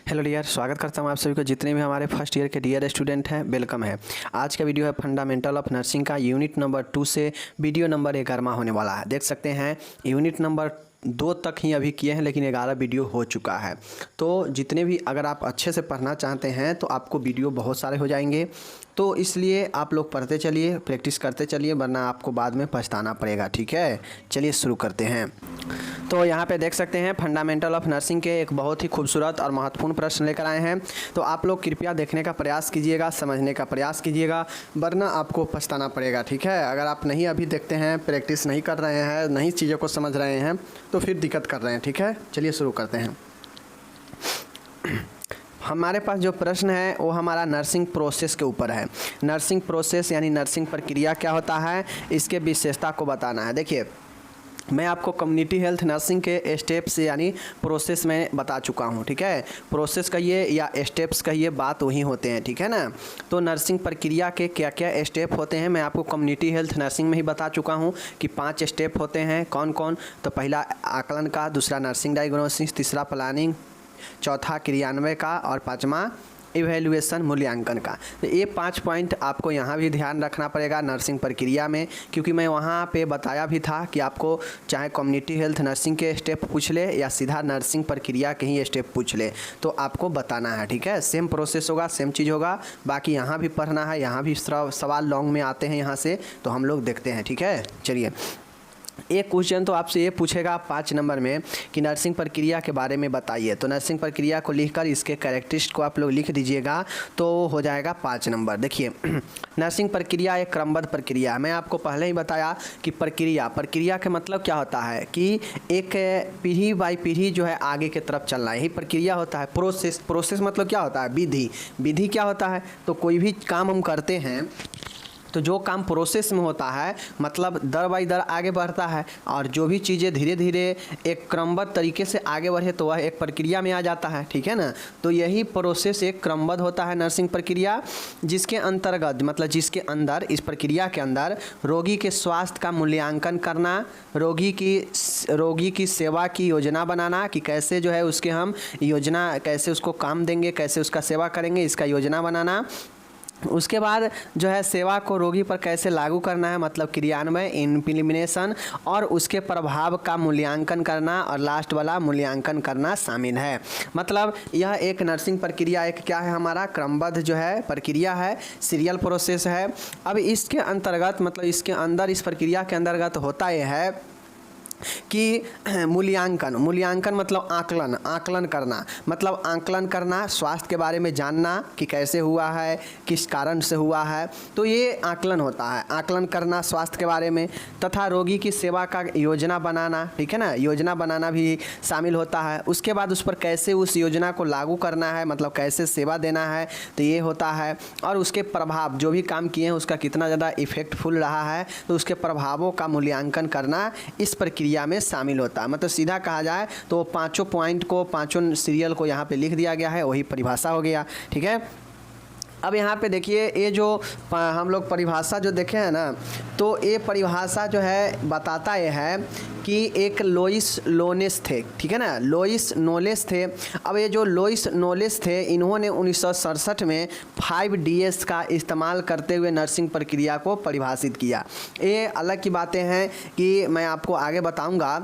Hello dear, स्वागत करता हूँ आप सभी को। जितने भी हमारे फर्स्ट ईयर के डियर स्टूडेंट हैं, वेलकम है। आज का वीडियो है फंडामेंटल ऑफ नर्सिंग का यूनिट नंबर 2 से वीडियो नंबर 11वां होने वाला है। देख सकते हैं यूनिट नंबर 2 तक ही अभी किए हैं, लेकिन 11 वीडियो हो चुका है। तो जितने भी अगर आप अच्छे से पढ़ना चाहते हैं तो आपको वीडियो बहुत सारे हो जाएंगे, तो इसलिए आप लोग पढ़ते चलिए, प्रैक्टिस करते चलिए, वरना आपको बाद में पछताना पड़ेगा। ठीक है, चलिए शुरू करते हैं। तो यहाँ पे देख सकते हैं फंडामेंटल ऑफ नर्सिंग के एक बहुत ही खूबसूरत और महत्वपूर्ण प्रश्न लेकर आए हैं। तो आप लोग कृपया देखने का प्रयास कीजिएगा, समझने का प्रयास कीजिएगा, वरना आपको पछताना पड़ेगा। ठीक है, अगर आप नहीं अभी देखते हैं, प्रैक्टिस नहीं कर रहे हैं, नहीं चीज़ों को समझ रहे हैं, तो फिर दिक्कत कर रहे हैं। ठीक है, चलिए शुरू करते हैं। हमारे पास जो प्रश्न है वो हमारा नर्सिंग प्रोसेस के ऊपर है। नर्सिंग प्रोसेस यानी नर्सिंग प्रक्रिया क्या होता है, इसके विशेषता को बताना है। देखिए, मैं आपको कम्युनिटी हेल्थ नर्सिंग के स्टेप्स यानी प्रोसेस में बता चुका हूँ। ठीक है, प्रोसेस कहिए या स्टेप्स कहिए, बात वही होते हैं। ठीक है ना। तो नर्सिंग प्रक्रिया के क्या क्या स्टेप होते हैं मैं आपको कम्युनिटी हेल्थ नर्सिंग में ही बता चुका हूँ कि 5 स्टेप होते हैं। कौन कौन? तो पहला आकलन का, दूसरा नर्सिंग डायग्नोसिस, तीसरा प्लानिंग, चौथा क्रियान्वयन का और पाँचवा इवैल्यूएशन मूल्यांकन का। तो ये 5 पॉइंट आपको यहाँ भी ध्यान रखना पड़ेगा नर्सिंग प्रक्रिया में, क्योंकि मैं वहाँ पे बताया भी था कि आपको चाहे कम्युनिटी हेल्थ नर्सिंग के स्टेप पूछ ले या सीधा नर्सिंग प्रक्रिया के ही स्टेप पूछ ले, तो आपको बताना है। ठीक है, सेम प्रोसेस होगा, सेम चीज़ होगा। बाकी यहाँ भी पढ़ना है, यहाँ भी सवाल लॉन्ग में आते हैं यहाँ से, तो हम लोग देखते हैं। ठीक है, चलिए। एक क्वेश्चन तो आपसे ये पूछेगा 5 नंबर में कि नर्सिंग प्रक्रिया के बारे में बताइए। तो नर्सिंग प्रक्रिया को लिखकर इसके कैरेक्टरिस्टिक को आप लोग लिख दीजिएगा, तो हो जाएगा 5 नंबर। देखिए, नर्सिंग प्रक्रिया एक क्रमबद्ध प्रक्रिया है। मैं आपको पहले ही बताया कि प्रक्रिया के मतलब क्या होता है कि एक पीढ़ी बाई पीढ़ी जो है आगे की तरफ चलना, यही प्रक्रिया होता है। प्रोसेस मतलब क्या होता है? विधि क्या होता है? तो कोई भी काम हम करते हैं तो जो काम प्रोसेस में होता है मतलब दर बाई दर आगे बढ़ता है, और जो भी चीज़ें धीरे धीरे एक क्रमबद्ध तरीके से आगे बढ़े तो वह एक प्रक्रिया में आ जाता है। ठीक है ना। तो यही प्रोसेस एक क्रमबद्ध होता है नर्सिंग प्रक्रिया, जिसके अंतर्गत मतलब जिसके अंदर, इस प्रक्रिया के अंदर रोगी के स्वास्थ्य का मूल्यांकन करना, रोगी की सेवा की योजना बनाना कि कैसे जो है उसके हम योजना, कैसे उसको काम देंगे, कैसे उसका सेवा करेंगे, इसका योजना बनाना। उसके बाद जो है सेवा को रोगी पर कैसे लागू करना है, मतलब क्रियान्वयन, इम्प्लीमेंटेशन, और उसके प्रभाव का मूल्यांकन करना, और लास्ट वाला मूल्यांकन करना शामिल है। मतलब यह एक नर्सिंग प्रक्रिया एक क्या है, हमारा क्रमबद्ध जो है प्रक्रिया है, सीरियल प्रोसेस है। अब इसके अंतर्गत मतलब इसके अंदर, इस प्रक्रिया के अंतर्गत होता यह है कि मूल्यांकन मतलब आकलन करना, मतलब आकलन करना, स्वास्थ्य के बारे में जानना कि कैसे हुआ है, किस कारण से हुआ है, तो ये आकलन होता है। आकलन करना स्वास्थ्य के बारे में, तथा रोगी की सेवा का योजना बनाना। ठीक है ना, योजना बनाना भी शामिल होता है। उसके बाद उस पर कैसे उस योजना को लागू करना है, मतलब कैसे सेवा देना है, तो ये होता है। और उसके प्रभाव, जो भी काम किए हैं उसका कितना ज़्यादा इफेक्टफुल रहा है, तो उसके प्रभावों का मूल्यांकन करना इस प्रक्रिया में शामिल होता है। मतलब सीधा कहा जाए तो 5 पॉइंट को, 5 सीरियल को यहाँ पे लिख दिया गया है, वही परिभाषा हो गया। ठीक है। अब यहाँ पे देखिए, ये जो हम लोग परिभाषा जो देखे हैं ना, तो ये परिभाषा जो है बताता ये है कि एक लोइस लोनेस थे। ठीक है ना, लोइस नोलेस थे। अब ये जो लोइस नोलेस थे, इन्होंने 1967 में 5DS का इस्तेमाल करते हुए नर्सिंग प्रक्रिया को परिभाषित किया। ये अलग की बातें हैं कि मैं आपको आगे बताऊंगा।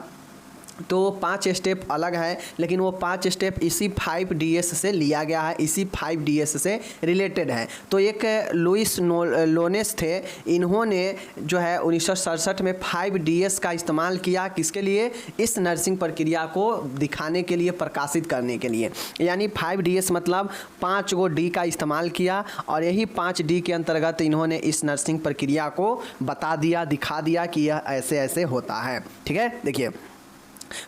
तो 5 स्टेप अलग है, लेकिन वो 5 स्टेप इसी 5DS से लिया गया है, इसी 5DS से रिलेटेड है। तो एक लुइस लोनेस थे, इन्होंने जो है 1967 में 5DS का इस्तेमाल किया, किसके लिए? इस नर्सिंग प्रक्रिया को दिखाने के लिए, प्रकाशित करने के लिए। यानी 5DS मतलब 5 गो D का इस्तेमाल किया, और यही 5D के अंतर्गत इन्होंने इस नर्सिंग प्रक्रिया को बता दिया, दिखा दिया कि यह ऐसे ऐसे होता है। ठीक है, देखिए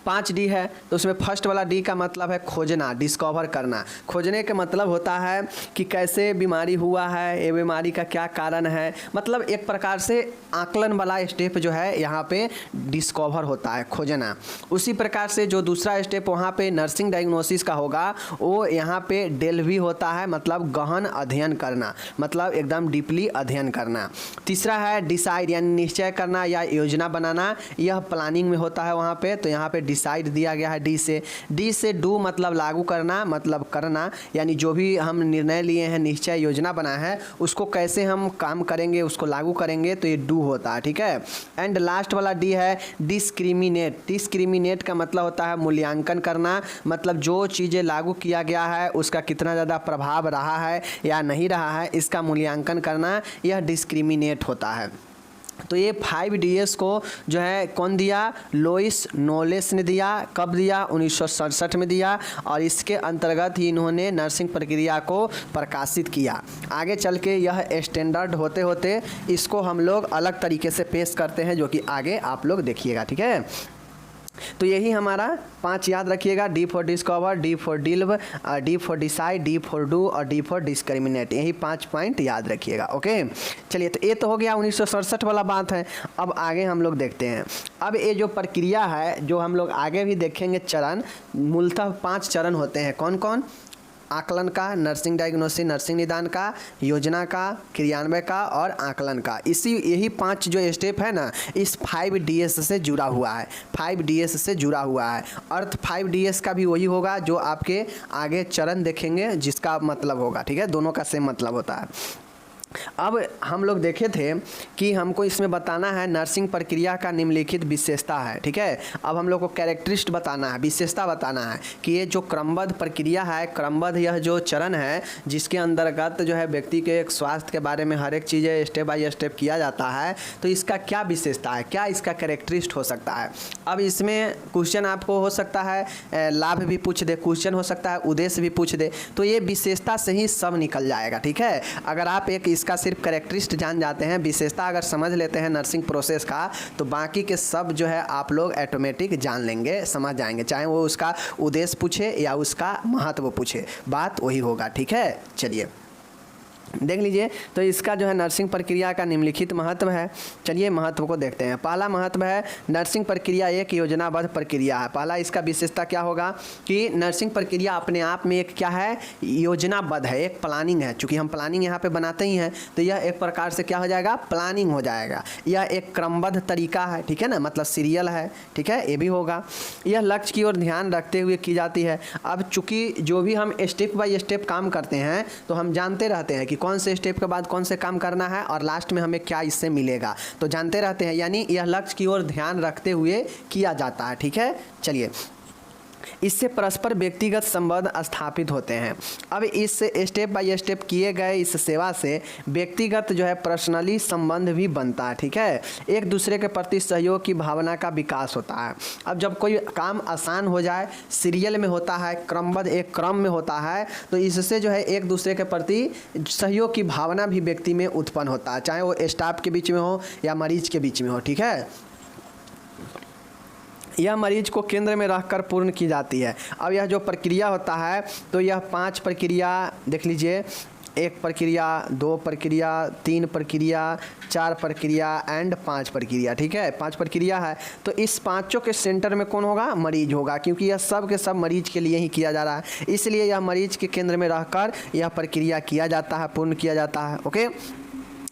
5D है, तो उसमें फर्स्ट वाला D का मतलब है खोजना, डिस्कवर करना। खोजने का मतलब होता है कि कैसे बीमारी हुआ है, ये बीमारी का क्या कारण है, मतलब एक प्रकार से आकलन वाला स्टेप जो है यहाँ पे डिस्कवर होता है, खोजना। उसी प्रकार से जो दूसरा स्टेप वहाँ पे नर्सिंग डायग्नोसिस का होगा, वो यहाँ पे डेल्वी होता है, मतलब गहन अध्ययन करना, मतलब एकदम डीपली अध्ययन करना। तीसरा है डिसाइड यानी निश्चय करना या योजना बनाना, यह प्लानिंग में होता है वहाँ पे। तो यहाँ पे डिसाइड दिया गया है डी से डू मतलब लागू करना, मतलब करना, यानी जो भी हम निर्णय लिए हैं, निश्चय योजना बना है, उसको कैसे हम काम करेंगे, उसको लागू करेंगे, तो ये डू होता है, ठीक है। एंड लास्ट वाला डी है डिस्क्रिमिनेट। डिस्क्रिमिनेट का मतलब होता है मूल्यांकन करना, मतलब जो चीज़ें लागू किया गया है उसका कितना ज़्यादा प्रभाव रहा है या नहीं रहा है, इसका मूल्यांकन करना, यह डिस्क्रिमिनेट होता है। तो ये 5 DS को जो है कौन दिया, लोइस नोलेस ने दिया। कब दिया, 1967 में दिया, और इसके अंतर्गत ही इन्होंने नर्सिंग प्रक्रिया को प्रकाशित किया। आगे चल के यह स्टैंडर्ड होते होते इसको हम लोग अलग तरीके से पेश करते हैं, जो कि आगे आप लोग देखिएगा, ठीक है। तो यही हमारा 5 याद रखिएगा, D for discover, D for delve, D for decide, D for do और डी फॉर डिस्क्रिमिनेट। यही 5 पॉइंट याद रखिएगा, ओके। चलिए, तो ये तो हो गया 1967 वाला बात है। अब आगे हम लोग देखते हैं। अब ये जो प्रक्रिया है, जो हम लोग आगे भी देखेंगे चरण, मूलतः 5 चरण होते हैं। कौन कौन? आकलन का, नर्सिंग डायग्नोसिस नर्सिंग निदान का, योजना का, क्रियान्वयन का और आकलन का। यही 5 जो स्टेप है ना, इस 5DS से जुड़ा हुआ है। 5DS से जुड़ा हुआ है। अर्थ 5DS का भी वही होगा जो आपके आगे चरण देखेंगे, जिसका मतलब होगा, ठीक है। दोनों का सेम मतलब होता है। अब हम लोग देखे थे कि हमको इसमें बताना है नर्सिंग प्रक्रिया का निम्नलिखित विशेषता है, ठीक है। अब हम लोग को कैरेक्टरिस्ट बताना है, विशेषता बताना है कि ये जो क्रमबद्ध प्रक्रिया है, क्रमबद्ध यह जो चरण है, जिसके अंतर्गत जो है व्यक्ति के एक स्वास्थ्य के बारे में हर एक चीज़ें स्टेप बाय स्टेप किया जाता है, तो इसका क्या विशेषता है, क्या इसका कैरेक्टरिस्ट हो सकता है। अब इसमें क्वेश्चन आपको हो सकता है लाभ भी पूछ दे, क्वेश्चन हो सकता है उद्देश्य भी पूछ दे, तो ये विशेषता से ही सब निकल जाएगा, ठीक है। अगर आप एक इसका सिर्फ कैरेक्टरिस्ट जान जाते हैं, विशेषता अगर समझ लेते हैं नर्सिंग प्रोसेस का, तो बाकी के सब जो है आप लोग ऑटोमेटिक जान लेंगे, समझ जाएंगे, चाहे वो उसका उद्देश्य पूछे या उसका महत्व पूछे, बात वही होगा, ठीक है। चलिए देख लीजिए, तो इसका जो है नर्सिंग प्रक्रिया का निम्नलिखित महत्व है। चलिए महत्व को देखते हैं। पहला महत्व है नर्सिंग प्रक्रिया एक योजनाबद्ध प्रक्रिया है। पहला इसका विशेषता क्या होगा कि नर्सिंग प्रक्रिया अपने आप में एक क्या है, योजनाबद्ध है, एक प्लानिंग है। चूँकि हम प्लानिंग यहाँ पे बनाते ही हैं, तो यह एक प्रकार से क्या हो जाएगा, प्लानिंग हो जाएगा। यह एक क्रमबद्ध तरीका है, ठीक है ना, मतलब सीरियल है, ठीक है, ये भी होगा। यह लक्ष्य की ओर ध्यान रखते हुए की जाती है। अब चूँकि जो भी हम स्टेप बाय स्टेप काम करते हैं, तो हम जानते रहते हैं कि कौन से स्टेप के बाद कौन से काम करना है और लास्ट में हमें क्या इससे मिलेगा, तो जानते रहते हैं, यानी यह लक्ष्य की ओर ध्यान रखते हुए किया जाता है, ठीक है। चलिए, इससे परस्पर व्यक्तिगत संबंध स्थापित होते हैं। अब इस स्टेप बाय स्टेप किए गए इस सेवा से व्यक्तिगत जो है पर्सनली संबंध भी बनता है, ठीक है। एक दूसरे के प्रति सहयोग की भावना का विकास होता है। अब जब कोई काम आसान हो जाए, सीरियल में होता है, क्रमबद्ध एक क्रम में होता है, तो इससे जो है एक दूसरे के प्रति सहयोग की भावना भी व्यक्ति में उत्पन्न होता है, चाहे वो स्टाफ के बीच में हो या मरीज के बीच में हो, ठीक है। यह मरीज को केंद्र में रखकर पूर्ण की जाती है। अब यह जो प्रक्रिया होता है, तो यह 5 प्रक्रिया देख लीजिए, 1 प्रक्रिया, 2 प्रक्रिया, 3 प्रक्रिया, 4 प्रक्रिया एंड 5 प्रक्रिया, ठीक है। 5 प्रक्रिया है, तो इस पाँचों के सेंटर में कौन होगा, मरीज होगा, क्योंकि यह सब के सब मरीज के लिए ही किया जा रहा है, इसलिए यह मरीज के केंद्र में रहकर यह प्रक्रिया किया जाता है, पूर्ण किया जाता है, ओके।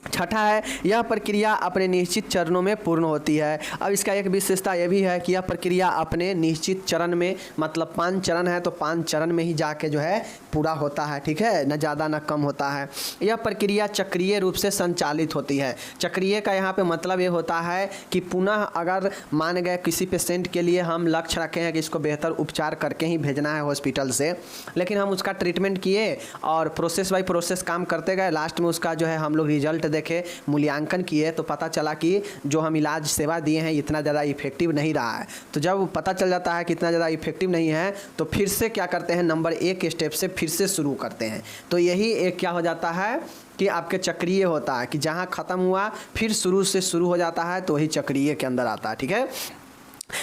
छठा है, यह प्रक्रिया अपने निश्चित चरणों में पूर्ण होती है। अब इसका एक विशेषता यह भी है कि यह प्रक्रिया अपने निश्चित चरण में, मतलब 5 चरण है, तो 5 चरण में ही जाके जो है पूरा होता है, ठीक है, न ज़्यादा न कम होता है। यह प्रक्रिया चक्रीय रूप से संचालित होती है। चक्रीय का यहाँ पे मतलब ये होता है कि पुनः अगर मान गए किसी पेशेंट के लिए हम लक्ष्य रखे हैं कि इसको बेहतर उपचार करके ही भेजना है हॉस्पिटल से, लेकिन हम उसका ट्रीटमेंट किए और प्रोसेस बाय प्रोसेस काम करते गए, लास्ट में उसका जो है हम लोग रिजल्ट देखे, मूल्यांकन किए, तो पता चला कि जो हम इलाज सेवा दिए हैं इतना ज़्यादा इफेक्टिव नहीं रहा है। तो जब पता चल जाता है कि इतना ज़्यादा इफेक्टिव नहीं है, तो फिर से क्या करते हैं, नंबर 1 स्टेप से फिर से शुरू करते हैं। तो यही एक क्या हो जाता है कि आपके चक्रीय होता है, कि जहाँ ख़त्म हुआ फिर शुरू से शुरू हो जाता है, तो वही चक्रीय के अंदर आता है, ठीक है।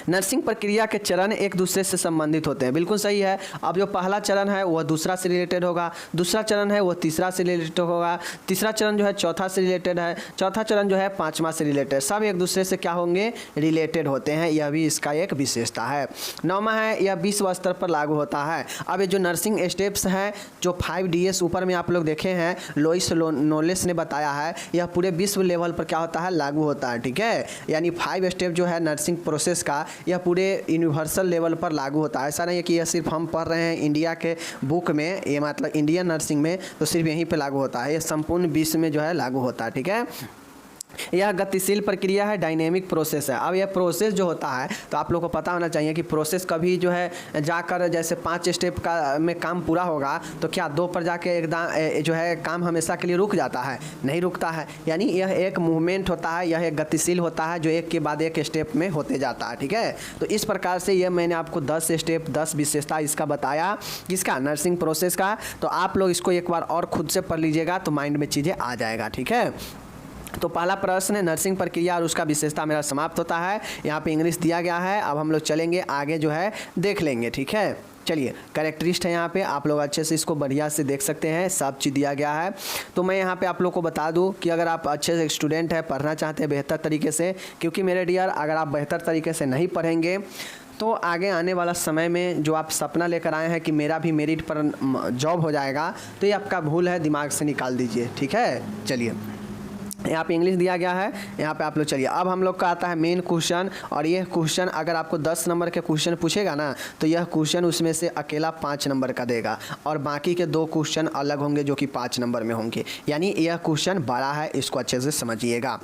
नर्सिंग प्रक्रिया के चरण एक दूसरे से संबंधित होते हैं, बिल्कुल सही है। अब जो पहला चरण है वह दूसरा से रिलेटेड होगा, दूसरा चरण है वह तीसरा से रिलेटेड होगा, तीसरा चरण जो है चौथा से रिलेटेड है, चौथा चरण जो है 5वां से रिलेटेड, सब एक दूसरे से क्या होंगे, रिलेटेड होते हैं। यह भी इसका एक विशेषता है। 9वां है, यह विश्व स्तर पर लागू होता है। अब ये जो नर्सिंग स्टेप्स हैं, जो 5DS ऊपर में आप लोग देखे हैं, लोइस नोलेस ने बताया है, यह पूरे विश्व लेवल पर क्या होता है, लागू होता है, ठीक है। यानी 5 स्टेप जो है नर्सिंग प्रोसेस का, होगा यह पूरे यूनिवर्सल लेवल पर लागू होता है। ऐसा नहीं है कि यह सिर्फ हम पढ़ रहे हैं इंडिया के बुक में, ये मतलब इंडियन नर्सिंग में तो सिर्फ यहीं पे लागू होता है, ये संपूर्ण विश्व में जो है लागू होता है। ठीक है, यह गतिशील प्रक्रिया है, डायनेमिक प्रोसेस है। अब यह प्रोसेस जो होता है तो आप लोग को पता होना चाहिए कि प्रोसेस कभी जो है जाकर जैसे 5 स्टेप का में काम पूरा होगा तो क्या 2 पर जाके एकदम जो है काम हमेशा के लिए रुक जाता है? नहीं रुकता है। यानी यह एक मूवमेंट होता है, यह एक गतिशील होता है जो एक के बाद एक स्टेप में होते जाता है। ठीक है, तो इस प्रकार से यह मैंने आपको 10 स्टेप 10 विशेषता इसका बताया, किसका? नर्सिंग प्रोसेस का। तो आप लोग इसको एक बार और खुद से पढ़ लीजिएगा तो माइंड में चीज़ें आ जाएगा। ठीक है, तो पहला प्रश्न है नर्सिंग प्रक्रिया और उसका विशेषता मेरा समाप्त होता है। यहाँ पे इंग्लिश दिया गया है, अब हम लोग चलेंगे आगे जो है देख लेंगे। ठीक है, चलिए कैरेक्टरिस्ट है यहाँ पे, आप लोग अच्छे से इसको बढ़िया से देख सकते हैं, सब चीज़ दिया गया है। तो मैं यहाँ पे आप लोग को बता दूँ कि अगर आप अच्छे से स्टूडेंट हैं, पढ़ना चाहते हैं बेहतर तरीके से, क्योंकि मेरे डियर अगर आप बेहतर तरीके से नहीं पढ़ेंगे तो आगे आने वाला समय में जो आप सपना लेकर आए हैं कि मेरा भी मेरिट पर जॉब हो जाएगा, तो ये आपका भूल है, दिमाग से निकाल दीजिए। ठीक है, चलिए यहाँ पे इंग्लिश दिया गया है, यहाँ पे आप लोग चलिए। अब हम लोग का आता है मेन क्वेश्चन, और यह क्वेश्चन अगर आपको 10 नंबर के क्वेश्चन पूछेगा ना तो यह क्वेश्चन उसमें से अकेला 5 नंबर का देगा और बाकी के 2 क्वेश्चन अलग होंगे जो कि 5 नंबर में होंगे। यानी यह क्वेश्चन बड़ा है, इसको अच्छे से समझिएगा।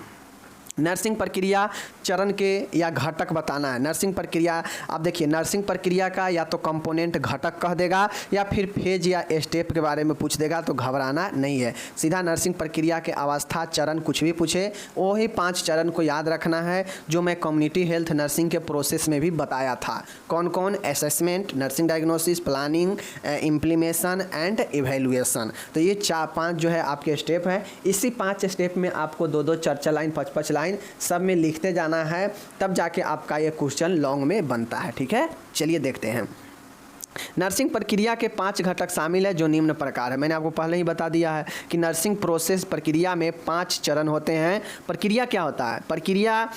नर्सिंग प्रक्रिया चरण के या घटक बताना है। नर्सिंग प्रक्रिया, आप देखिए नर्सिंग प्रक्रिया का या तो कंपोनेंट घटक कह देगा या फिर फेज या स्टेप के बारे में पूछ देगा, तो घबराना नहीं है। सीधा नर्सिंग प्रक्रिया के अवस्था चरण कुछ भी पूछे वही 5 चरण को याद रखना है जो मैं कम्युनिटी हेल्थ नर्सिंग के प्रोसेस में भी बताया था। कौन कौन? Assessment, nursing diagnosis, planning, implementation and evaluation. तो ये 4-5 जो है आपके स्टेप है। इसी 5 स्टेप में आपको 2-2 4-4 लाइन 5-5 लाइन सब में लिखते जाना है, तब जाके आपका ये क्वेश्चन लॉन्ग में बनता है। ठीक है, चलिए देखते हैं। नर्सिंग प्रक्रिया के 5 घटक शामिल है जो निम्न प्रकार है। मैंने आपको पहले ही बता दिया है कि नर्सिंग प्रोसेस प्रक्रिया में 5 चरण होते हैं। प्रक्रिया क्या होता है? प्रक्रिया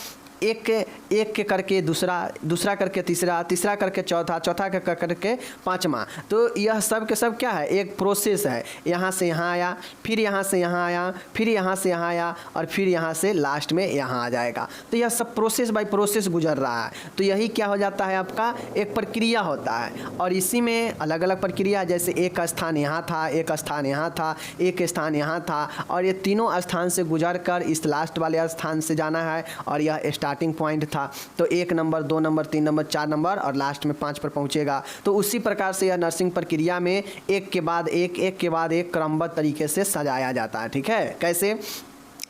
एक के करके दूसरा करके तीसरा करके चौथा करके 5वां। तो यह सब के सब क्या है? एक प्रोसेस है। यहाँ से यहाँ आया, फिर यहाँ से यहाँ आया, फिर यहाँ से यहाँ आया और फिर यहाँ से लास्ट में यहाँ आ जाएगा। तो यह सब प्रोसेस बाय प्रोसेस गुजर रहा है। तो यही क्या हो जाता है? आपका एक प्रक्रिया होता है। और इसी में अलग अलग प्रक्रिया, जैसे एक स्थान यहाँ था, एक स्थान यहाँ था, एक स्थान यहाँ था, और ये तीनों स्थान से गुजर कर इस लास्ट वाले स्थान से जाना है। और यह स्टार्टिंग पॉइंट था, तो 1 नंबर 2 नंबर 3 नंबर 4 नंबर और लास्ट में 5 पर पहुंचेगा। तो उसी प्रकार से यह नर्सिंग प्रक्रिया में एक के बाद एक क्रमबद्ध तरीके से सजाया जाता है। ठीक है, कैसे?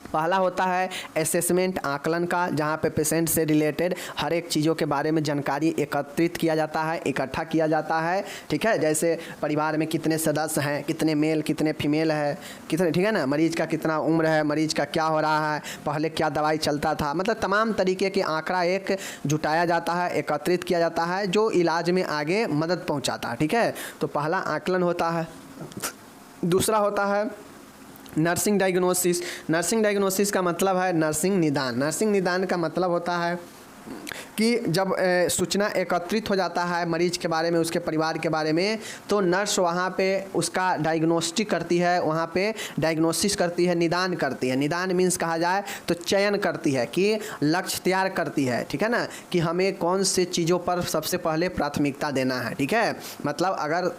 पहला होता है असेसमेंट, आकलन का, जहाँ पे पेशेंट से रिलेटेड हर एक चीज़ों के बारे में जानकारी एकत्रित किया जाता है, इकट्ठा किया जाता है। ठीक है, जैसे परिवार में कितने सदस्य हैं, कितने मेल कितने फीमेल है, कितने, ठीक है ना, मरीज का कितना उम्र है, मरीज का क्या हो रहा है, पहले क्या दवाई चलता था, मतलब तमाम तरीके के आंकड़ा एक जुटाया जाता है, एकत्रित किया जाता है जो इलाज में आगे मदद पहुँचाता है। ठीक है, तो पहला आकलन होता है। दूसरा होता है नर्सिंग डायग्नोसिस। नर्सिंग डायग्नोसिस का मतलब है नर्सिंग निदान। नर्सिंग निदान का मतलब होता है कि जब सूचना एकत्रित हो जाता है मरीज के बारे में, उसके परिवार के बारे में, तो नर्स वहाँ पे उसका डायग्नोस्टिक करती है, वहाँ पे डायग्नोसिस करती है, निदान करती है। निदान मीन्स कहा जाए तो चयन करती है कि लक्ष्य तैयार करती है। ठीक है ना, कि हमें कौन से चीज़ों पर सबसे पहले प्राथमिकता देना है। ठीक है, मतलब अगर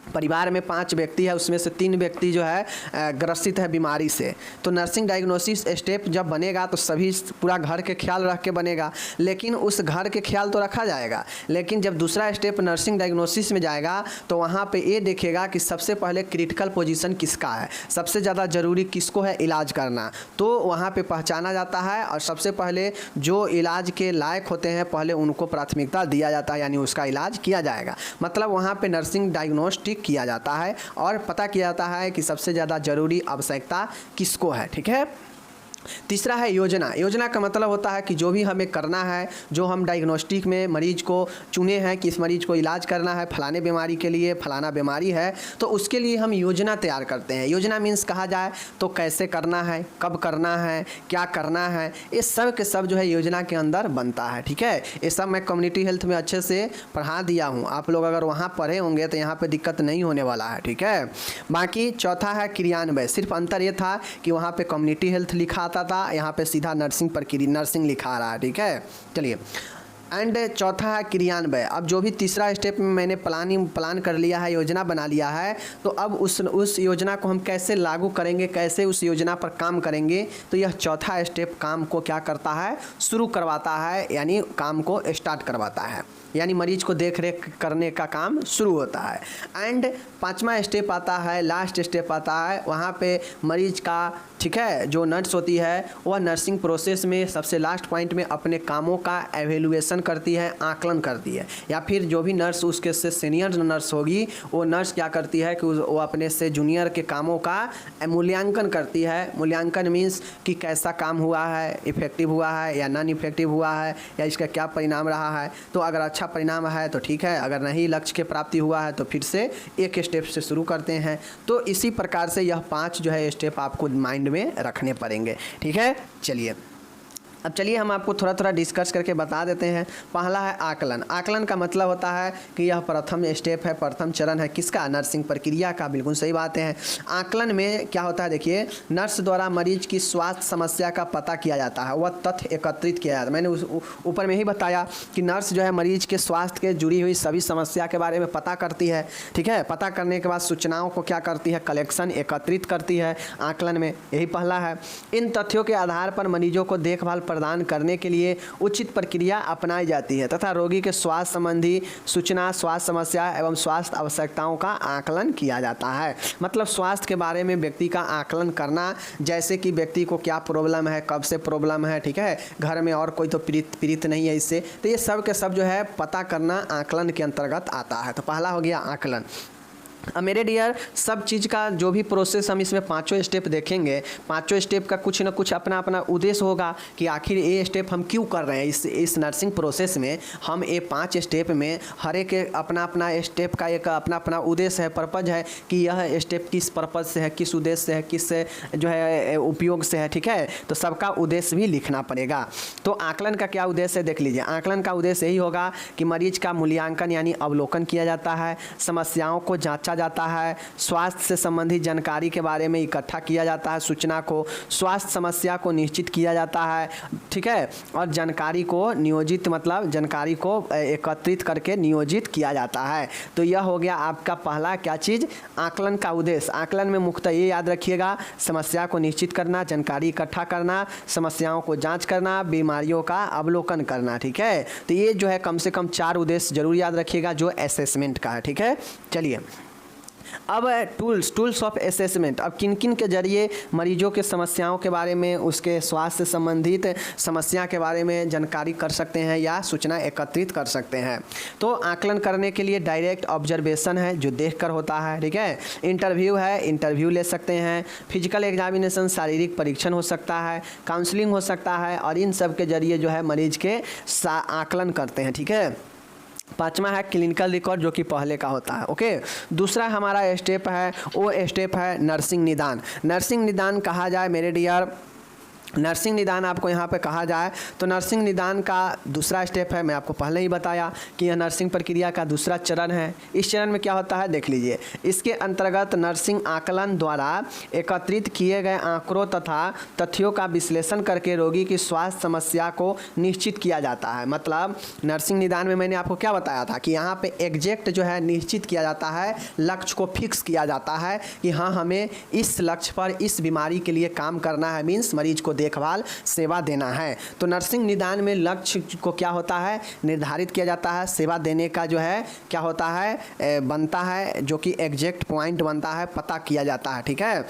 परिवार में 5 व्यक्ति है, उसमें से 3 व्यक्ति जो है ग्रसित है बीमारी से, तो नर्सिंग डायग्नोसिस स्टेप जब बनेगा तो सभी पूरा घर के ख्याल रख के बनेगा, लेकिन उस घर के ख्याल तो रखा जाएगा, लेकिन जब दूसरा स्टेप नर्सिंग डायग्नोसिस में जाएगा तो वहाँ पे ये देखेगा कि सबसे पहले क्रिटिकल पोजीशन किसका है, सबसे ज़्यादा ज़रूरी किसको है इलाज करना, तो वहाँ पे पहचाना जाता है और सबसे पहले जो इलाज के लायक होते हैं पहले उनको प्राथमिकता दिया जाता है, यानी उसका इलाज किया जाएगा। मतलब वहाँ पे नर्सिंग डायग्नोस्टिक किया जाता है और पता किया जाता है कि सबसे ज़्यादा ज़रूरी आवश्यकता किसको है। ठीक है, तीसरा है योजना। योजना का मतलब होता है कि जो भी हमें करना है, जो हम डायग्नोस्टिक में मरीज को चुने हैं कि इस मरीज को इलाज करना है, फलाने बीमारी के लिए, फलाना बीमारी है, तो उसके लिए हम योजना तैयार करते हैं। योजना मीन्स कहा जाए तो कैसे करना है, कब करना है, क्या करना है, ये सब के सब जो है योजना के अंदर बनता है। ठीक है, ये सब मैं कम्युनिटी हेल्थ में अच्छे से पढ़ा दिया हूँ, आप लोग अगर वहाँ पढ़े होंगे तो यहाँ पर दिक्कत नहीं होने वाला है। ठीक है, बाकी चौथा है क्रियान्वयन। सिर्फ अंतर ये था कि वहाँ पर कम्युनिटी हेल्थ लिखा था, यहाँ पे सीधा नर्सिंग प्रक्रिया नर्सिंग लिखा रहा है। ठीक है, चलिए एंड चौथा है क्रियान्वय। अब जो भी तीसरा स्टेप में मैंने प्लान कर लिया है, योजना बना लिया है, तो अब उस योजना को हम कैसे लागू करेंगे, कैसे उस योजना पर काम करेंगे, तो यह चौथा स्टेप काम को क्या करता है, शुरू करवाता है, यानी काम को स्टार्ट करवाता है, यानी मरीज को देख रेख करने का काम शुरू होता है। एंड पांचवा स्टेप आता है, लास्ट स्टेप आता है, वहाँ पे मरीज का, ठीक है, जो नर्स होती है वह नर्सिंग प्रोसेस में सबसे लास्ट पॉइंट में अपने कामों का एवेल्युएशन करती है, आकलन करती है, या फिर जो भी नर्स उसके से सीनियर नर्स होगी वो नर्स क्या करती है कि वो अपने से जूनियर के कामों का मूल्यांकन करती है। मूल्यांकन मीन्स कि कैसा काम हुआ है, इफेक्टिव हुआ है या नॉन इफेक्टिव हुआ है, या इसका क्या परिणाम रहा है। तो अगर अच्छा परिणाम है तो ठीक है, अगर नहीं लक्ष्य की प्राप्ति हुआ है तो फिर से एक स्टेप से शुरू करते हैं। तो इसी प्रकार से यह 5 जो है स्टेप आपको माइंड में रखने पड़ेंगे, ठीक है। चलिए अब चलिए हम आपको थोड़ा थोड़ा डिस्कस करके बता देते हैं। पहला है आकलन। आकलन का मतलब होता है कि यह प्रथम स्टेप है, प्रथम चरण है किसका, नर्सिंग प्रक्रिया का। बिल्कुल सही बात है। आकलन में क्या होता है, देखिए, नर्स द्वारा मरीज की स्वास्थ्य समस्या का पता किया जाता है, वह तथ्य एकत्रित किया जाता है। मैंने उस ऊपर में ही बताया कि नर्स जो है मरीज के स्वास्थ्य के जुड़ी हुई सभी समस्या के बारे में पता करती है, ठीक है। पता करने के बाद सूचनाओं को क्या करती है, कलेक्शन, एकत्रित करती है आकलन में, यही पहला है। इन तथ्यों के आधार पर मरीजों को देखभाल प्रदान करने के लिए उचित प्रक्रिया अपनाई जाती है तथा रोगी के स्वास्थ्य संबंधी सूचना, स्वास्थ्य समस्या एवं स्वास्थ्य आवश्यकताओं का आकलन किया जाता है। मतलब स्वास्थ्य के बारे में व्यक्ति का आकलन करना, जैसे कि व्यक्ति को क्या प्रॉब्लम है, कब से प्रॉब्लम है, ठीक है, घर में और कोई तो पीड़ित नहीं है इससे, तो ये सब के सब जो है पता करना आकलन के अंतर्गत आता है। तो पहला हो गया आकलन। अब मेरे डियर, सब चीज़ का जो भी प्रोसेस हम इसमें 5 स्टेप देखेंगे, 5 स्टेप का कुछ ना कुछ अपना अपना उद्देश्य होगा कि आखिर ये स्टेप हम क्यों कर रहे हैं। इस नर्सिंग प्रोसेस में हम ये 5 स्टेप में हर एक अपना अपना स्टेप का एक अपना अपना उद्देश्य है, पर्पज है कि यह स्टेप किस पर्पज से है, किस उद्देश्य से है, किस जो है उपयोग से है, ठीक है। तो सबका उद्देश्य भी लिखना पड़ेगा। तो आकलन का क्या उद्देश्य है, देख लीजिए। आकलन का उद्देश्य यही होगा कि मरीज का मूल्यांकन यानी अवलोकन किया जाता है, समस्याओं को जांचा जाता है, स्वास्थ्य से संबंधित जानकारी के बारे में इकट्ठा किया जाता है, सूचना को, स्वास्थ्य समस्या को निश्चित किया जाता है, ठीक है, और जानकारी को नियोजित, मतलब जानकारी को एकत्रित करके नियोजित किया जाता है। तो यह हो गया आपका पहला क्या चीज़, आकलन का उद्देश्य। आकलन में मुख्यतः ये याद रखिएगा, समस्या को निश्चित करना, जानकारी इकट्ठा करना, समस्याओं को जाँच करना, बीमारियों का अवलोकन करना, ठीक है। तो ये जो है कम से कम 4 उद्देश्य जरूर याद रखिएगा जो असेसमेंट का है, ठीक है। चलिए अब टूल्स ऑफ असेसमेंट। अब किन किन के जरिए मरीजों के समस्याओं के बारे में, उसके स्वास्थ्य से संबंधित समस्या के बारे में जानकारी कर सकते हैं या सूचना एकत्रित कर सकते हैं। तो आकलन करने के लिए डायरेक्ट ऑब्जर्वेशन है जो देखकर होता है, ठीक है। इंटरव्यू है, इंटरव्यू ले सकते हैं। फिजिकल एग्जामिनेशन, शारीरिक परीक्षण हो सकता है, काउंसलिंग हो सकता है, और इन सब के जरिए जो है मरीज के आकलन करते हैं, ठीक है। 5वां है क्लिनिकल रिकॉर्ड जो कि पहले का होता है, ओके। दूसरा हमारा स्टेप है, वो स्टेप है नर्सिंग निदान। नर्सिंग निदान कहा जाए मेरे डियर, नर्सिंग निदान आपको यहाँ पे कहा जाए तो नर्सिंग निदान का दूसरा स्टेप है। मैं आपको पहले ही बताया कि यह नर्सिंग प्रक्रिया का दूसरा चरण है। इस चरण में क्या होता है देख लीजिए। इसके अंतर्गत नर्सिंग आकलन द्वारा एकत्रित किए गए आंकड़ों तथा तथ्यों का विश्लेषण करके रोगी की स्वास्थ्य समस्या को निश्चित किया जाता है। मतलब नर्सिंग निदान में मैंने आपको क्या बताया था कि यहाँ पे एग्जैक्ट जो है निश्चित किया जाता है, लक्ष्य को फिक्स किया जाता है कि हाँ हमें इस लक्ष्य पर, इस बीमारी के लिए काम करना है, मीन्स मरीज को देखभाल सेवा देना है। तो नर्सिंग निदान में लक्ष्य को क्या होता है, निर्धारित किया जाता है। सेवा देने का जो है क्या होता है, बनता है, जो कि एग्जैक्ट पॉइंट बनता है, पता किया जाता है, ठीक है।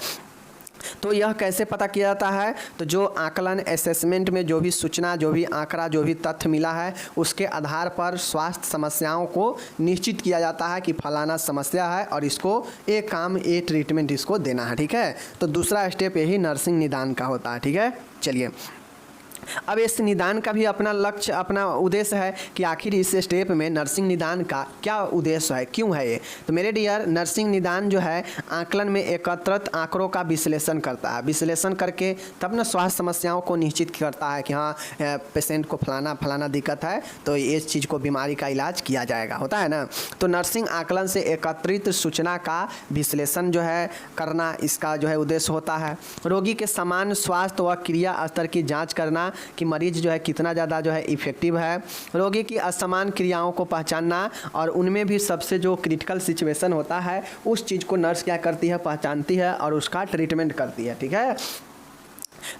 तो यह कैसे पता किया जाता है, तो जो आकलन असेसमेंट में जो भी सूचना, जो भी आंकड़ा, जो भी तथ्य मिला है उसके आधार पर स्वास्थ्य समस्याओं को निश्चित किया जाता है कि फलाना समस्या है और इसको ये काम, ये ट्रीटमेंट इसको देना है, ठीक है। तो दूसरा स्टेप यही नर्सिंग निदान का होता है, ठीक है। चलिए अब इस निदान का भी अपना लक्ष्य, अपना उद्देश्य है कि आखिर इस स्टेप में नर्सिंग निदान का क्या उद्देश्य है, क्यों है ये। तो मेरे डियर, नर्सिंग निदान जो है आकलन में एकत्रित आंकड़ों का विश्लेषण करता है। विश्लेषण करके तब न स्वास्थ्य समस्याओं को निश्चित करता है कि हाँ पेशेंट को फलाना दिक्कत है तो इस चीज़ को, बीमारी का इलाज किया जाएगा, होता है ना। तो नर्सिंग आकलन से एकत्रित सूचना का विश्लेषण जो है करना, इसका जो है उद्देश्य होता है। रोगी के समान स्वास्थ्य व क्रिया स्तर की जाँच करना कि मरीज जो है कितना ज़्यादा जो है इफ़ेक्टिव है। रोगी की असमान क्रियाओं को पहचानना और उनमें भी सबसे जो क्रिटिकल सिचुएशन होता है उस चीज़ को नर्स क्या करती है, पहचानती है और उसका ट्रीटमेंट करती है। ठीक है।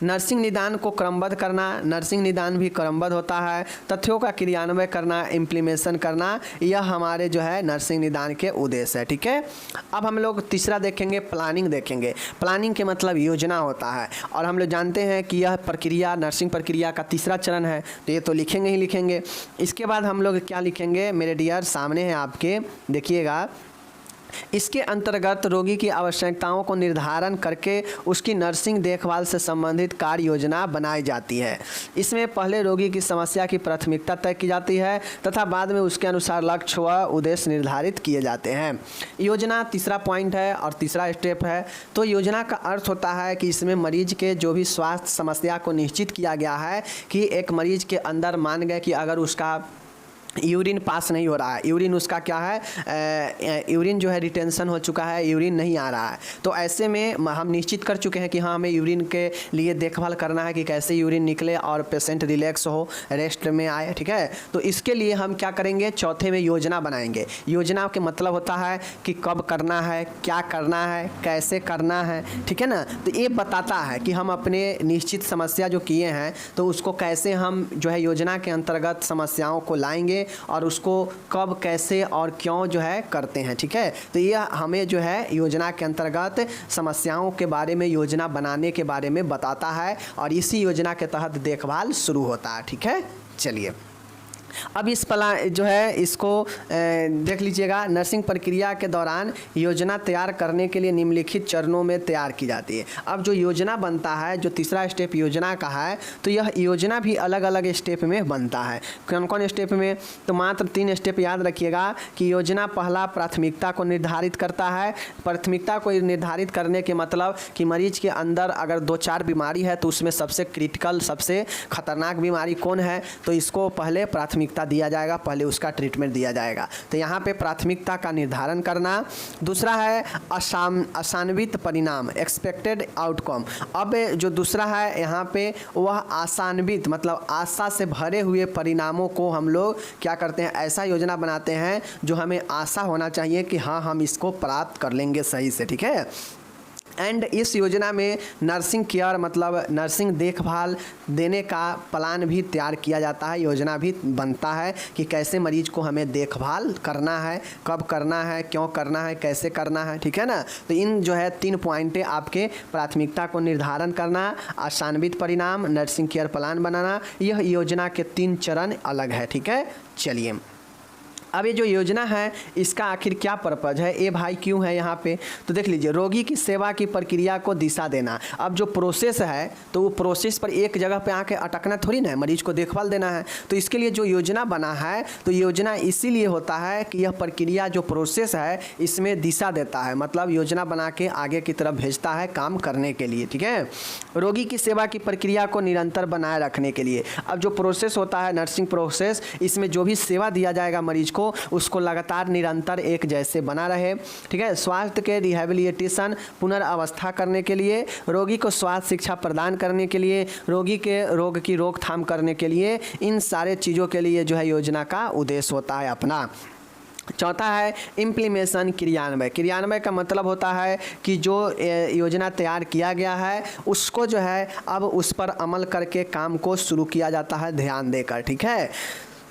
नर्सिंग निदान को क्रमबद्ध करना, नर्सिंग निदान भी क्रमबद्ध होता है। तथ्यों का क्रियान्वयन करना, इम्प्लीमेशन करना, यह हमारे जो है नर्सिंग निदान के उद्देश्य है। ठीक है। अब हम लोग तीसरा देखेंगे, प्लानिंग देखेंगे। प्लानिंग के मतलब योजना होता है और हम लोग जानते हैं कि यह प्रक्रिया नर्सिंग प्रक्रिया का तीसरा चरण है, तो ये तो लिखेंगे ही लिखेंगे। इसके बाद हम लोग क्या लिखेंगे मेरे डियर, सामने है आपके, देखिएगा। इसके अंतर्गत रोगी की आवश्यकताओं को निर्धारण करके उसकी नर्सिंग देखभाल से संबंधित कार्य योजना बनाई जाती है। इसमें पहले रोगी की समस्या की प्राथमिकता तय की जाती है तथा बाद में उसके अनुसार लक्ष्य व उद्देश्य निर्धारित किए जाते हैं। योजना तीसरा पॉइंट है और तीसरा स्टेप है। तो योजना का अर्थ होता है कि इसमें मरीज के जो भी स्वास्थ्य समस्या को निश्चित किया गया है कि एक मरीज के अंदर मान गए कि अगर उसका यूरिन पास नहीं हो रहा है, यूरिन उसका क्या है, यूरिन जो है रिटेंशन हो चुका है, यूरिन नहीं आ रहा है, तो ऐसे में हम निश्चित कर चुके हैं कि हाँ हमें यूरिन के लिए देखभाल करना है कि कैसे यूरिन निकले और पेशेंट रिलैक्स हो, रेस्ट में आए। ठीक है। तो इसके लिए हम क्या करेंगे, चौथे में योजना बनाएंगे। योजना के मतलब होता है कि कब करना है, क्या करना है, कैसे करना है। ठीक है ना। तो ये बताता है कि हम अपने निश्चित समस्या जो किए हैं तो उसको कैसे हम जो है योजना के अंतर्गत समस्याओं को लाएंगे और उसको कब, कैसे और क्यों जो है करते हैं। ठीक है। तो यह हमें जो है योजना के अंतर्गत समस्याओं के बारे में, योजना बनाने के बारे में बताता है और इसी योजना के तहत देखभाल शुरू होता है। ठीक है। चलिए अब इस जो है इसको देख लीजिएगा। नर्सिंग प्रक्रिया के दौरान योजना तैयार करने के लिए निम्नलिखित चरणों में तैयार की जाती है। अब जो योजना बनता है, जो तीसरा स्टेप योजना का है, तो यह योजना भी अलग अलग स्टेप में बनता है। कौन कौन स्टेप में, तो मात्र 3 स्टेप याद रखिएगा कि योजना पहला प्राथमिकता को निर्धारित करता है। प्राथमिकता को निर्धारित करने के मतलब कि मरीज के अंदर अगर 2-4 बीमारी है तो उसमें सबसे क्रिटिकल, सबसे खतरनाक बीमारी कौन है, तो इसको पहले प्राथमिकता दिया जाएगा, पहले उसका ट्रीटमेंट दिया जाएगा। तो यहाँ पे प्राथमिकता का निर्धारण करना। दूसरा है आशान्वित परिणाम, एक्सपेक्टेड आउटकम। अब जो दूसरा है यहाँ पे वह आशान्वित मतलब आशा से भरे हुए परिणामों को हम लोग क्या करते हैं, ऐसा योजना बनाते हैं जो हमें आशा होना चाहिए कि हाँ हम इसको प्राप्त कर लेंगे सही से। ठीक है। एंड इस योजना में नर्सिंग केयर मतलब नर्सिंग देखभाल देने का प्लान भी तैयार किया जाता है, योजना भी बनता है कि कैसे मरीज को हमें देखभाल करना है, कब करना है, क्यों करना है, कैसे करना है। ठीक है ना। तो इन जो है 3 पॉइंटें आपके प्राथमिकता को निर्धारण करना, आशान्वित परिणाम, नर्सिंग केयर प्लान बनाना, यह योजना के 3 चरण अलग है। ठीक है। चलिए अब ये जो योजना है इसका आखिर क्या पर्पज़ है, ए भाई क्यों है यहाँ पे, तो देख लीजिए। रोगी की सेवा की प्रक्रिया को दिशा देना। अब जो प्रोसेस है तो वो प्रोसेस पर एक जगह पे आके अटकना थोड़ी ना है, मरीज को देखभाल देना है। तो इसके लिए जो योजना बना है तो योजना इसीलिए होता है कि यह प्रक्रिया जो प्रोसेस है इसमें दिशा देता है, मतलब योजना बना के आगे की तरफ भेजता है काम करने के लिए। ठीक है। रोगी की सेवा की प्रक्रिया को निरंतर बनाए रखने के लिए। अब जो प्रोसेस होता है नर्सिंग प्रोसेस, इसमें जो भी सेवा दिया जाएगा मरीज को उसको लगातार निरंतर एक जैसे बना रहे। ठीक है। स्वास्थ्य के रिहैबिलिटेशन पुनर्वस्था करने के लिए, रोगी को स्वास्थ्य शिक्षा प्रदान करने के लिए, रोगी के रोग की रोकथाम करने के लिए, इन सारे चीज़ों के लिए जो है योजना का उद्देश्य होता है अपना। चौथा है इम्प्लीमेशन, क्रियान्वय। क्रियान्वय का मतलब होता है कि जो योजना तैयार किया गया है उसको जो है अब उस पर अमल करके काम को शुरू किया जाता है ध्यान देकर। ठीक है।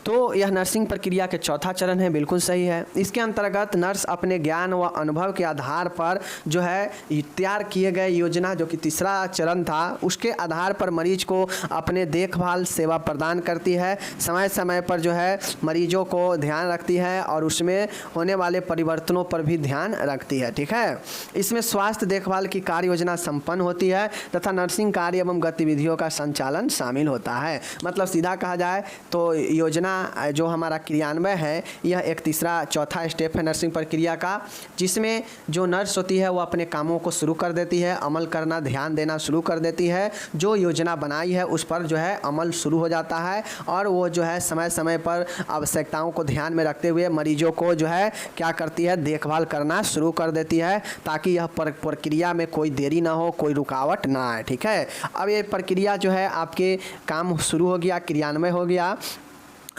तो यह नर्सिंग प्रक्रिया के चौथा चरण है, बिल्कुल सही है। इसके अंतर्गत नर्स अपने ज्ञान व अनुभव के आधार पर जो है तैयार किए गए योजना, जो कि तीसरा चरण था, उसके आधार पर मरीज को अपने देखभाल सेवा प्रदान करती है, समय समय पर जो है मरीजों को ध्यान रखती है और उसमें होने वाले परिवर्तनों पर भी ध्यान रखती है। ठीक है। इसमें स्वास्थ्य देखभाल की कार्य योजना संपन्न होती है तथा नर्सिंग कार्य एवं गतिविधियों का संचालन शामिल होता है। मतलब सीधा कहा जाए तो योजना योजना जो हमारा क्रियान्वय है यह एक तीसरा चौथा स्टेप है नर्सिंग प्रक्रिया का, जिसमें जो नर्स होती है वो अपने कामों को शुरू कर देती है, अमल करना ध्यान देना शुरू कर देती है, जो योजना बनाई है उस पर जो है अमल शुरू हो जाता है और वो जो है समय समय पर आवश्यकताओं को ध्यान में रखते हुए मरीजों को जो है क्या करती है, देखभाल करना शुरू कर देती है, ताकि यह प्रक्रिया में कोई देरी ना हो, कोई रुकावट ना आए। ठीक है, अब ये प्रक्रिया जो है आपके काम शुरू हो गया, क्रियान्वय हो गया।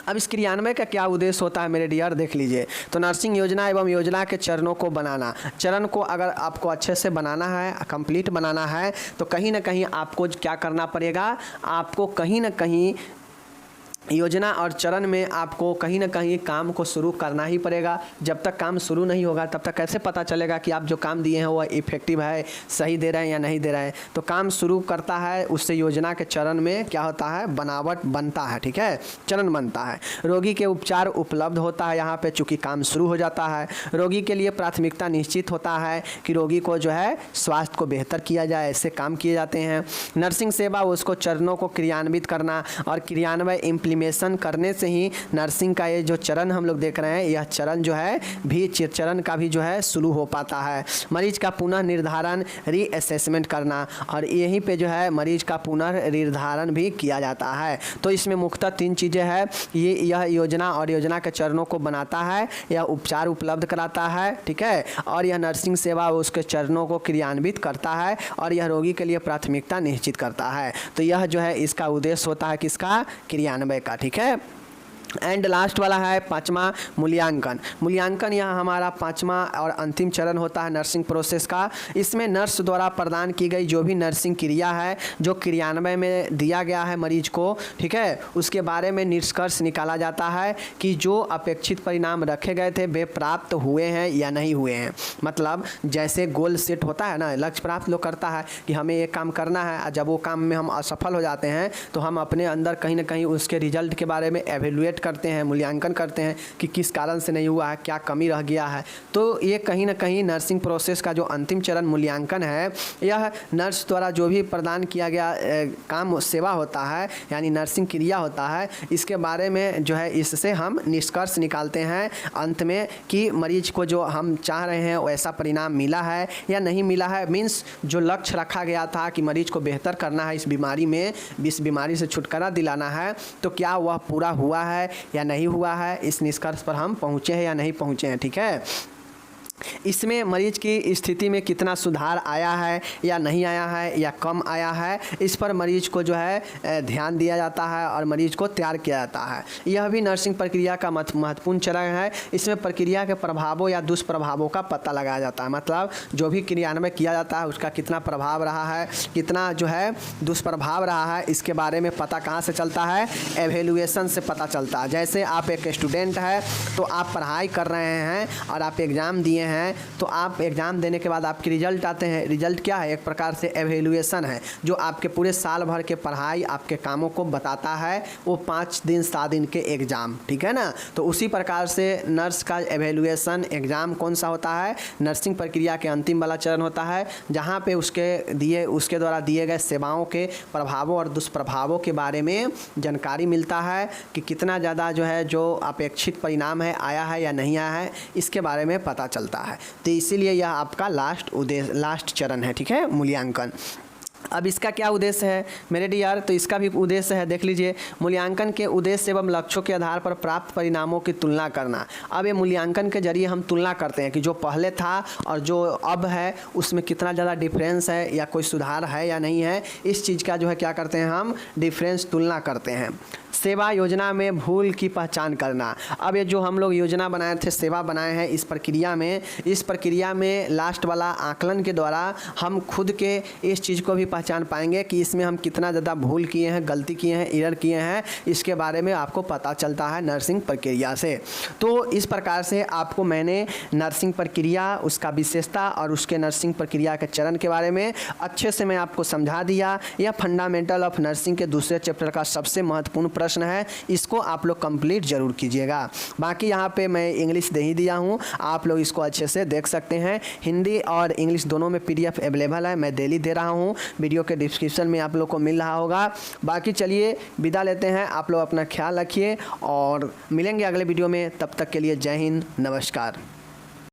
अब इस क्रियान्वय का क्या उद्देश्य होता है मेरे डियर, देख लीजिए। तो नर्सिंग योजना एवं योजना के चरणों को बनाना, चरण को अगर आपको अच्छे से बनाना है, कंप्लीट बनाना है, तो कहीं ना कहीं आपको क्या करना पड़ेगा, आपको कहीं ना कहीं योजना और चरण में आपको कहीं ना कहीं काम को शुरू करना ही पड़ेगा। जब तक काम शुरू नहीं होगा तब तक कैसे पता चलेगा कि आप जो काम दिए हैं वो इफ़ेक्टिव है, सही दे रहे हैं या नहीं दे रहे हैं। तो काम शुरू करता है, उससे योजना के चरण में क्या होता है, बनावट बनता है। ठीक है, चरण बनता है। रोगी के उपचार उपलब्ध होता है यहाँ पे, चूँकि काम शुरू हो जाता है। रोगी के लिए प्राथमिकता निश्चित होता है कि रोगी को जो है स्वास्थ्य को बेहतर किया जाए, ऐसे काम किए जाते हैं। नर्सिंग सेवा उसको चरणों को क्रियान्वित करना और क्रियान्वय इम्प्लीमेशन करने से ही नर्सिंग का ये जो चरण हम लोग देख रहे हैं, यह चरण जो है भी चरण का भी जो है शुरू हो पाता है। मरीज का पुनः निर्धारण रीअसेसमेंट करना, और यहीं पे जो है मरीज का पुनर्निर्धारण भी किया जाता है। तो इसमें मुख्यतः 3 चीज़ें हैं, यह योजना और योजना के चरणों को बनाता है, यह उपचार उपलब्ध कराता है, ठीक है, और यह नर्सिंग सेवा उसके चरणों को क्रियान्वित करता है, और यह रोगी के लिए प्राथमिकता निश्चित करता है। तो यह जो है इसका उद्देश्य होता है किसका, क्रियान्वय का। ठीक है, एंड लास्ट वाला है 5वां मूल्यांकन। मूल्यांकन यह हमारा 5वां और अंतिम चरण होता है नर्सिंग प्रोसेस का। इसमें नर्स द्वारा प्रदान की गई जो भी नर्सिंग क्रिया है, जो क्रियान्वय में दिया गया है मरीज को, ठीक है, उसके बारे में निष्कर्ष निकाला जाता है कि जो अपेक्षित परिणाम रखे गए थे वे प्राप्त हुए हैं या नहीं हुए हैं। मतलब जैसे गोल सेट होता है ना, लक्ष्य प्राप्त लोग करता है कि हमें ये काम करना है, जब वो काम में हम असफल हो जाते हैं तो हम अपने अंदर कहीं ना कहीं उसके रिजल्ट के बारे में एवेल्युएट करते हैं, मूल्यांकन करते हैं कि किस कारण से नहीं हुआ है, क्या कमी रह गया है। तो ये कहीं ना कहीं नर्सिंग प्रोसेस का जो अंतिम चरण मूल्यांकन है, यह नर्स द्वारा जो भी प्रदान किया गया काम सेवा होता है, यानी नर्सिंग क्रिया होता है, इसके बारे में जो है इससे हम निष्कर्ष निकालते हैं अंत में कि मरीज को जो हम चाह रहे हैं वैसा परिणाम मिला है या नहीं मिला है। मीन्स जो लक्ष्य रखा गया था कि मरीज को बेहतर करना है, इस बीमारी में, इस बीमारी से छुटकारा दिलाना है, तो क्या वह पूरा हुआ है या नहीं हुआ है, इस निष्कर्ष पर हम पहुँचे हैं या नहीं पहुँचे हैं। ठीक है, इसमें मरीज की स्थिति में कितना सुधार आया है या नहीं आया है या कम आया है, इस पर मरीज को जो है ध्यान दिया जाता है और मरीज को तैयार किया जाता है। यह भी नर्सिंग प्रक्रिया का महत्वपूर्ण चरण है। इसमें प्रक्रिया के प्रभावों या दुष्प्रभावों का पता लगाया जाता है। मतलब जो भी क्रियान्वय किया जाता है उसका कितना प्रभाव रहा है, कितना जो है दुष्प्रभाव रहा है, इसके बारे में पता कहाँ से चलता है, एवेल्युएशन से पता चलता है। जैसे आप एक स्टूडेंट है तो आप पढ़ाई कर रहे हैं और आप एग्ज़ाम दिए हैं, तो आप एग्ज़ाम देने के बाद आपके रिजल्ट आते हैं। रिजल्ट क्या है, एक प्रकार से एवेल्युएशन है, जो आपके पूरे साल भर के पढ़ाई, आपके कामों को बताता है। वो 5 दिन 7 दिन के एग्ज़ाम, ठीक है ना। तो उसी प्रकार से नर्स का एवेल्युएशन एग्ज़ाम कौन सा होता है, नर्सिंग प्रक्रिया के अंतिम वाला चरण होता है, जहाँ पे उसके द्वारा दिए गए सेवाओं के प्रभावों और दुष्प्रभावों के बारे में जानकारी मिलता है कि कितना ज़्यादा जो है जो अपेक्षित परिणाम है आया है या नहीं आया है, इसके बारे में पता चलता है। तो इसीलिए यह आपका लास्ट चरण है, ठीक है, मूल्यांकन। अब इसका क्या उद्देश्य है मेरे डियर, तो इसका भी उद्देश्य है, देख लीजिए। मूल्यांकन के उद्देश्य एवं लक्ष्यों के आधार पर प्राप्त परिणामों की तुलना करना। अब ये मूल्यांकन के जरिए हम तुलना करते हैं कि जो पहले था और जो अब है उसमें कितना ज़्यादा डिफरेंस है या कोई सुधार है या नहीं है, इस चीज़ का जो है क्या करते हैं हम, डिफरेंस तुलना करते हैं। सेवा योजना में भूल की पहचान करना। अब ये जो हम लोग योजना बनाए थे, सेवा बनाए हैं, इस प्रक्रिया में लास्ट वाला आकलन के द्वारा हम खुद के इस चीज़ को भी पहचान पाएंगे कि इसमें हम कितना ज़्यादा भूल किए हैं, गलती किए हैं, एरर किए हैं, इसके बारे में आपको पता चलता है नर्सिंग प्रक्रिया से। तो इस प्रकार से आपको मैंने नर्सिंग प्रक्रिया, उसका विशेषता और उसके नर्सिंग प्रक्रिया के चरण के बारे में अच्छे से मैं आपको समझा दिया। यह फंडामेंटल ऑफ नर्सिंग के दूसरे चैप्टर का सबसे महत्वपूर्ण प्रश्न है, इसको आप लोग कंप्लीट जरूर कीजिएगा। बाकी यहाँ पे मैं इंग्लिश दे ही दिया हूँ, आप लोग इसको अच्छे से देख सकते हैं। हिंदी और इंग्लिश दोनों में PDF अवेलेबल है, मैं डेली दे रहा हूँ। वीडियो के डिस्क्रिप्शन में आप लोग को मिल रहा होगा। बाकी चलिए विदा लेते हैं, आप लोग अपना ख्याल रखिए और मिलेंगे अगले वीडियो में। तब तक के लिए जय हिंद, नमस्कार।